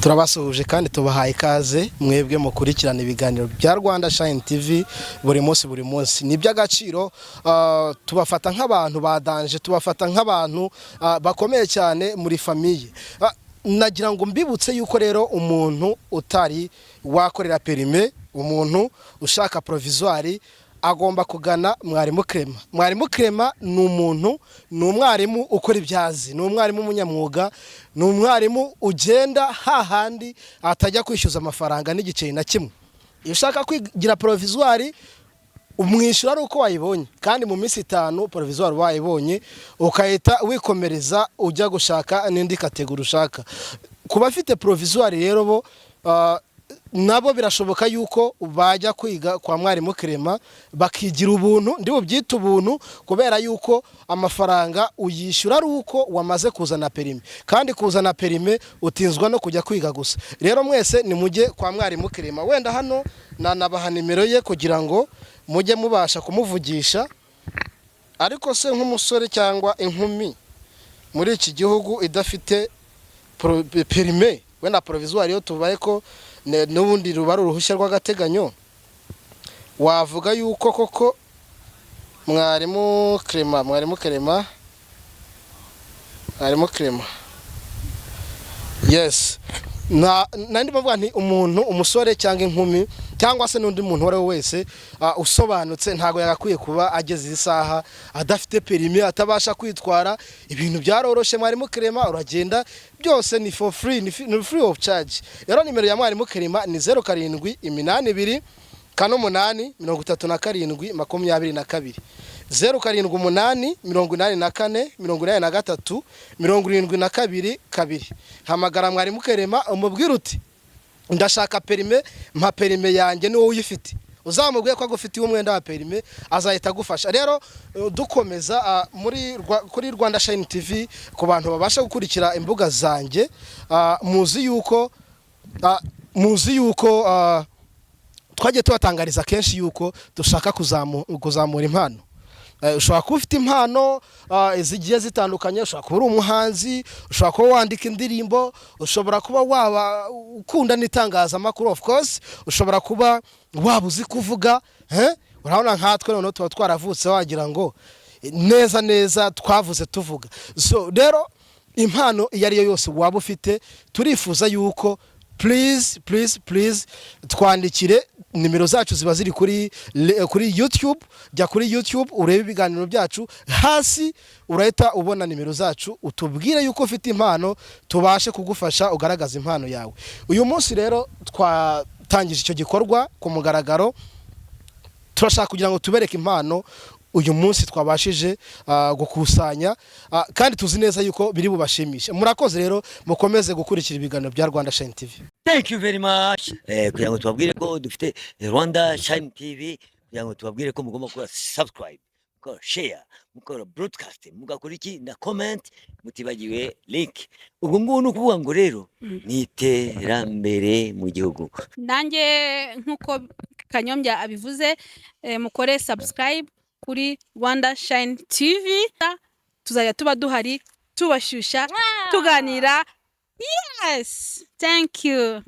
turabasuhuje kandi tubahaye ikaze mwebwe mukurikirana ibiganiro bya Rwanda Shine TV buri munsi ni by'agaciro. Tubafata nk'abantu badanje, tubafata nk'abantu bakomeye cyane muri famiye. Nagira ngo mbibutse yuko rero umuntu utari wakorera perime, umuntu ushaka provisoire agomba kugana mwarimu Clement. Mwarimu Clement ni umuntu, ni umwarimu ukora ibyazi, ni umwarimu umunyamwuga, ni umwarimu ugenda hahandi atajya kwishyuza amafaranga n'igiceri na kimwe. Iyo ushaka kwigira provisoire umwishyura ari uko wayibonye, kandi mu minsi 5 provisoire wayibonye ukahita wikomereza ujya gushaka n'indi kategori ushaka. Kuba afite provisoire rero bo nabo birashoboka yuko bajya kwiga kwa mwarimu Clement bakigira ubuntu, ndi bubyita ubuntu kubera yuko amafaranga uyishyura ari uko wamaze kuzana perime, kandi kuzana perime utinzwa no kujya kwiga gusa. Rero mwese ni mujye kwa mwarimu Clement. Wenda hano nabaha nimero ye kugira ngo mujye mubasha kumuvugisha, ariko se nk'umusore cyangwa inkumi muri iki gihugu idafite perime wenda provisoire yo tubaye ko n'ubundi ruba ruhushya rw'agateganyo, wavuga yuko koko mwarimu Clement yes nandi bavuga nti umuntu, umusore cyangwa inkumi cyangwa se n'undi muntu wari wese usobanutse ntago yagakwiye kuba ageze isaha adafite perime, atabasha kwitwara. Ibintu byaroroshe, mwarimu Clement uragenda, byose ni for free, ni free of charge. Rero nimero ya mwarimu Clement ni 0782 8 37 0788 84 72 hamagara mwarimu Clement umubwira uti ndashaka perime, mpa perime yanjye ni wowe uyifite. Uzamubwiye ko agufitiye umwenda wa perime azahita agufasha. Rero dukomeza kuri Rwanda Shine TV, ku bantu babasha gukurikira imbuga zanjye, muzi yuko twagiye tubatangariza kenshi yuko dushaka kuzamura impano. Ushobora kuba ufite impano zigiye zitandukanye, ushobora kuba uri umuhanzi, ushobora kuba wandika indirimbo, ushobora kuba waba ukunda n'itangazamakuru, of course ushobora kuba waba uzi kuvuga. Urabona nkatwe none tuba twaravutse wagira ngo neza twavuze tuvuga. So rero impano iyo ari yo yose waba ufite, turifuza yuko please twandikire. Nimero zacu ziba ziri kuri YouTube. Jya kuri YouTube urebe ibiganiro byacu, hasi urahita ubona nimero zacu, utubwire yuko ufite impano tubashe kugufasha ugaragaza impano yawe. Uyu munsi rero twatangije icyo gikorwa ku mugaragaro, turashaka kugira ngo tubereke impano uyu munsi twabashije gukusanya, kandi tuzi neza yuko biri bubashimishe. Murakoze rero, mukomeze gukurikira ibiganiro bya Rwanda Shine TV. Thank you very much. Kugira ngo tubabwire ko dufite Rwanda Shine TV, kugira ngo tubabwire ko mugomba gukora subscribe, mukora share, mukora broadcast, mugakora iki na comment, mutibagiwe link. Ubwo ngubu ukuvuga ngo rero ni iterambere mu gihugu. Nanjye nkuko Kanyombya abivuze, mukore subscribe kuri Rwanda Shine TV, tuzajya tuba duhari tubashyushya tuganira. Yes, thank you.